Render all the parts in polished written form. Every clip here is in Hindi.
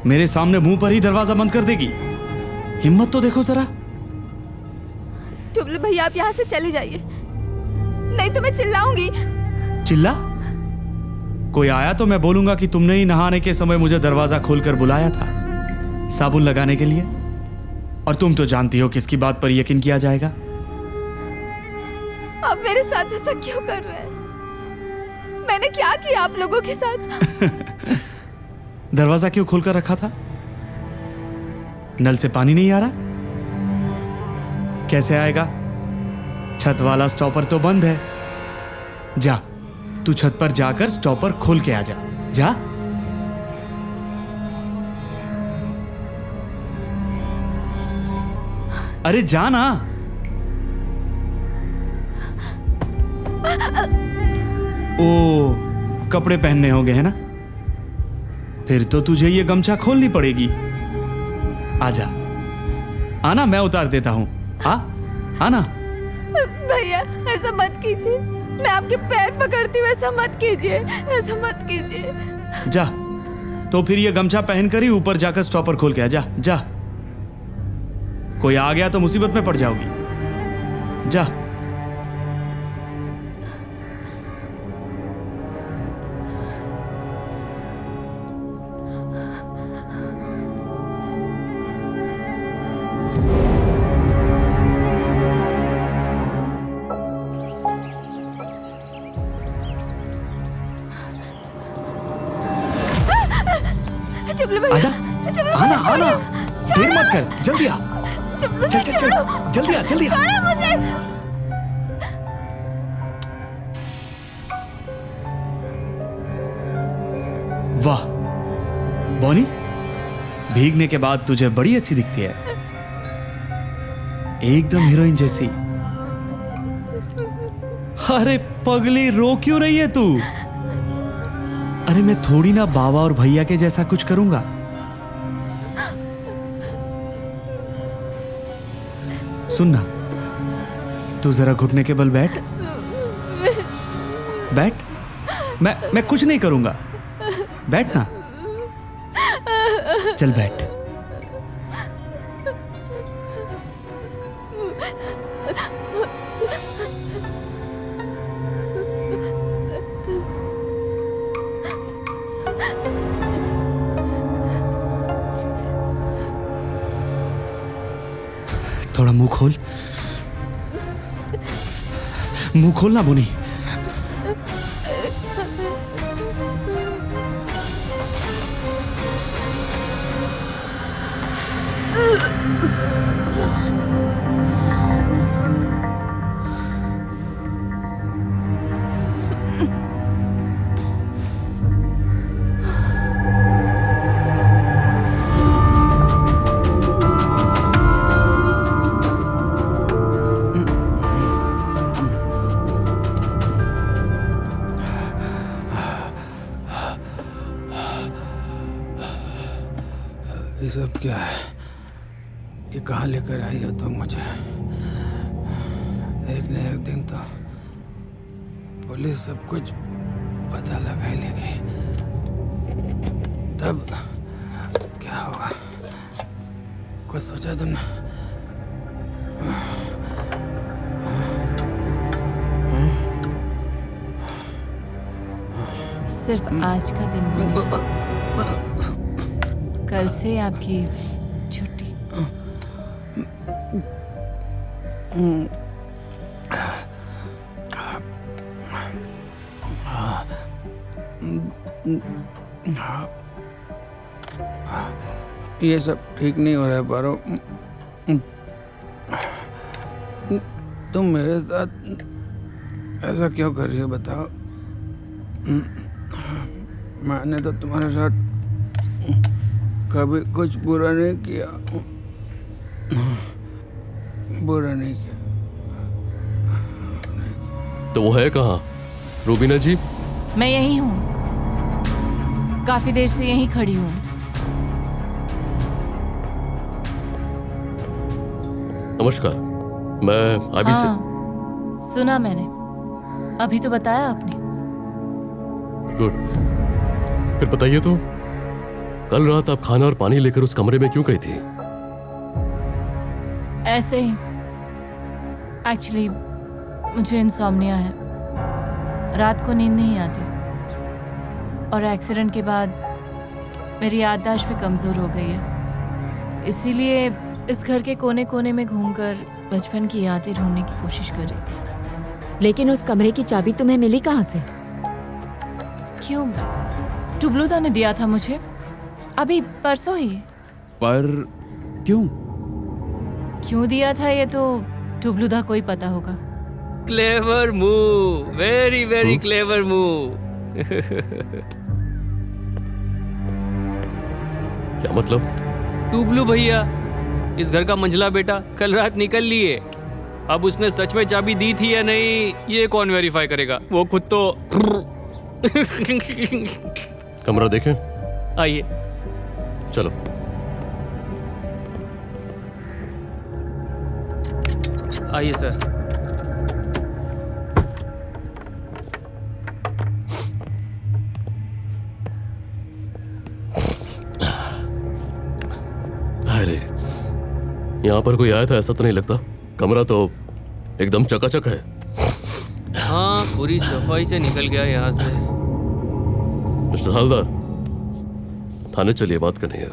मेरे सामने मुंह पर ही दरवाजा बंद कर देगी? हिम्मत तो देखो जरा। टुबलू भैया, आप यहाँ से चले जाइए, नहीं तो मैं चिल्लाऊंगी। चिल्ला? कोई आया तो मैं बोलूंगा कि तुमने ही नहाने के समय मुझे दरवाजा खोलकर बुलाया था साबुन लगाने के लिए। और तुम तो जानती हो किसकी बात पर यकीन किया जाएगा। आप मेरे साथ ऐसा क्यों कर रहे हैं? मैंने क्या किया आप लोगों के साथ? दरवाजा क्यों खोलकर रखा था? नल से पानी नहीं आ रहा? कैसे आएगा? छत वाला स्टॉपर तो बंद है। जा, तू छत पर जाकर स्टॉपर खोल के आ जा। जा। अरे जा ना। ओ, कपड़े पहनने होंगे है ना? फिर तो तुझे ये गमछा खोलनी पड़ेगी। आजा, आना, मैं उतार देता हूं। आना। भैया ऐसा मत कीजिए, मैं आपके पैर पकड़ती हूँ, ऐसा मत कीजिए, ऐसा मत कीजिए। जा, तो फिर ये गमछा पहनकर ही ऊपर जाकर स्टॉपर खोल के आ जा। जा, कोई आ गया तो मुसीबत में पड़ जाओगी। जा। आजा, आना, आना, देर मत कर, जल्दी आ। चल चल चल, जल्दी आ, जल्दी आ। छोड़ो मुझे। वाह बॉनी, भीगने के बाद तुझे बड़ी अच्छी दिखती है, एकदम हीरोइन जैसी। अरे पगली, रो क्यों रही है तू? अरे मैं थोड़ी ना बाबा और भैया के जैसा कुछ करूंगा। सुनना, तू जरा घुटने के बल बैठ। बैठ, मैं कुछ नहीं करूंगा। बैठ ना, चल बैठ। थोड़ा मुंह खोल, मुंह खोलना बोनी। ये सब क्या है? ये कहाँ लेकर आई हो तुम मुझे? एक न एक दिन तो पुलिस सब कुछ पता लगा ही लेगी, तब क्या होगा? कुछ सोचा तुमने? सिर्फ आज का दिन बोलो, कल से आपकी छुट्टी। ये सब ठीक नहीं हो रहा है पारो। तुम मेरे साथ ऐसा क्यों कर रही हो बताओ? मैंने तो तुम्हारे साथ कभी कुछ बुरा नहीं किया, बुरा नहीं किया। तो वो है कहाँ? रूबीना जी? मैं यही हूँ, काफी देर से यहीं खड़ी हूँ। नमस्कार, मैं अभी से। सुना मैंने, अभी तो बताया आपने। गुड, फिर बताइए तो कल रात आप खाना और पानी लेकर उस कमरे में क्यों गई थी? ऐसे ही। एक्चुअली मुझे इंसोम्निया है, रात को नींद नहीं आती और एक्सीडेंट के बाद मेरी याददाश्त भी कमज़ोर हो गई है। इसीलिए इस घर के कोने कोने में घूमकर बचपन की यादें ढूंढने की कोशिश कर रही थी। लेकिन उस कमरे की चाबी तुम्हें मिली कहाँ से? क्यों? टुबलुदा ने दिया था मुझे, अभी परसों ही। पर क्यों? क्यों दिया था ये तो टुबलुदा को ही पता होगा। Clever move, very very clever move. क्या मतलब? टुबलू भैया, इस घर का मंझला बेटा कल रात निकल लिए। अब उसने सच में चाबी दी थी या नहीं ये कौन वेरीफाई करेगा? वो खुद तो कमरा देखें? आइए। चलो। आइए सर। अरे, यहाँ पर कोई आया था ऐसा तो नहीं लगता। कमरा तो एकदम चकाचक है। हाँ, पूरी सफाई से निकल गया यहाँ से। मिस्टर हलदार, थाने चलिए, बात करनी है।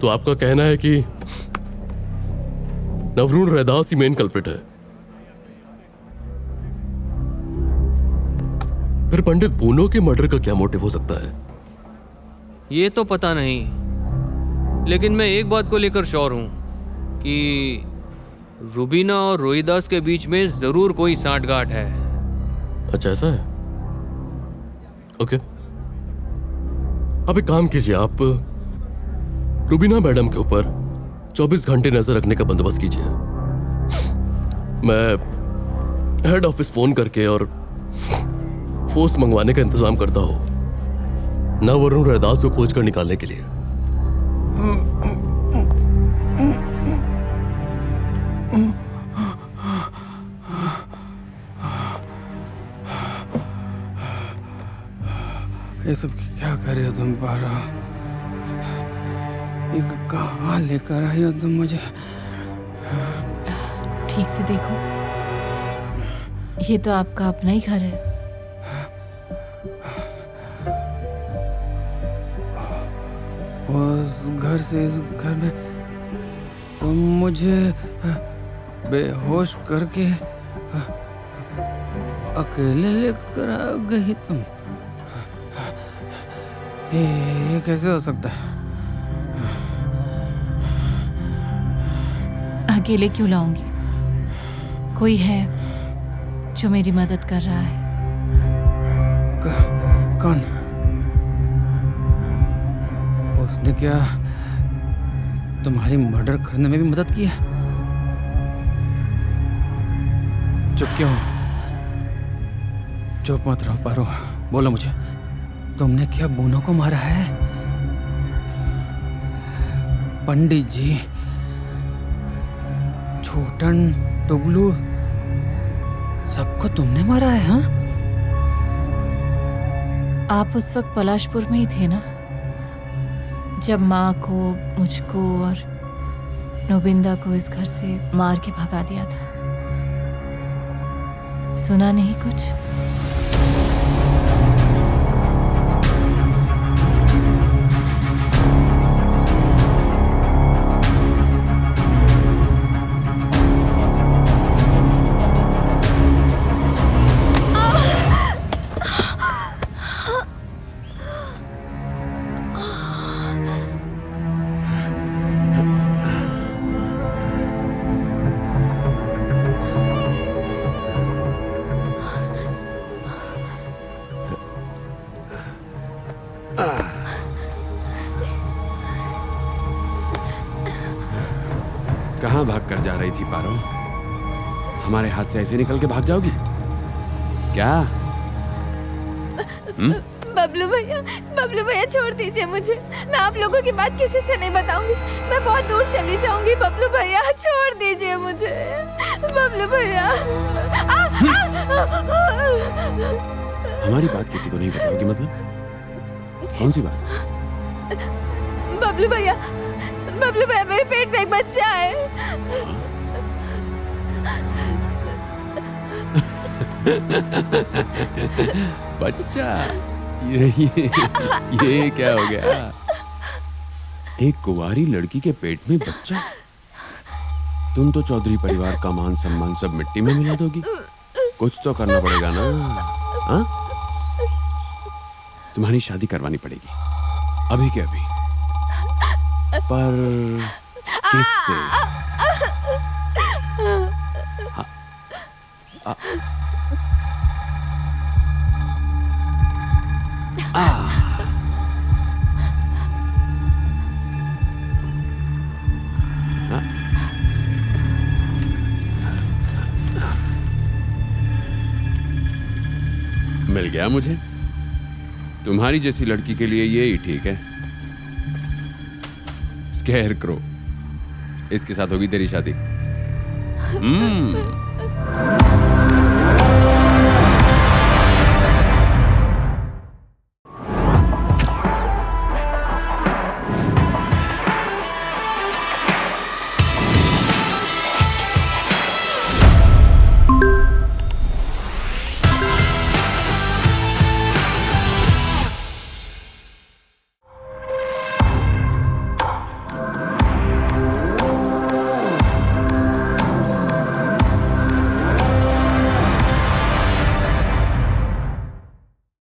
तो आपका कहना है कि नवरून रैदास ही मेन कल्प्रिट है। फिर पंडित बूनो के मर्डर का क्या मोटिव हो सकता है? ये तो पता नहीं, लेकिन मैं एक बात को लेकर श्योर हूं कि रुबीना और रोहिदास के बीच में जरूर कोई सांठगांठ है। अच्छा, ऐसा है? ओके, अब एक काम कीजिए, आप रुबीना मैडम के ऊपर 24 घंटे नजर रखने का बंदोबस्त कीजिए। मैं हेड ऑफिस फोन करके और फोर्स मंगवाने का इंतजाम करता हूं नवरून रैदास को खोज कर निकालने के लिए। ये सब क्या कर रहे हो तुम पारो? ये कहाँ लेकर आई हो तुम मुझे? ठीक से देखो, ये तो आपका अपना ही घर है। उस घर से इस घर में तुम मुझे बेहोश करके अकेले लेकर आ गई तुम। ये कैसे हो सकता है? अकेले क्यों लाऊंगी? कोई है जो मेरी मदद कर रहा है। कौन? उसने क्या तुम्हारी मर्डर करने में भी मदद की है? चुप क्यों? चुप मत रहो पारो, बोलो मुझे, तुमने क्या बूनो को मारा है? पंडित जी, छोटन, टुबलू, सबको तुमने मारा है? हाँ, आप उस वक्त पलाशपुर में ही थे ना, जब माँ को, मुझको और नोबिंदा को इस घर से मार के भगा दिया था। सुना नहीं कुछ? कहाँ भाग कर जा रही थी पारो? हमारे हाथ से ऐसे निकल के भाग जाओगी क्या? बबलू भैया छोड़ दीजिए मुझे। मैं आप लोगों की बात किसी से नहीं बताऊंगी। मैं बहुत दूर चली जाऊंगी। बबलू भैया छोड़ दीजिए मुझे। बबलू भैया हमारी बात किसी को नहीं बताओगी मतलब? कौन सी बात? बबलू भैया मेरे पेट में एक बच्चा है। बच्चा? ये क्या हो गया? एक कुंवारी लड़की के पेट में बच्चा? तुम तो चौधरी परिवार का मान सम्मान सब मिट्टी में मिला दोगी। कुछ तो करना पड़ेगा ना। हाँ? तुम्हारी शादी करवानी पड़ेगी अभी के अभी। पर किससे? मिल गया मुझे। तुम्हारी जैसी लड़की के लिए ये ही ठीक है। स्केयरक्रो, इसके साथ होगी तेरी शादी।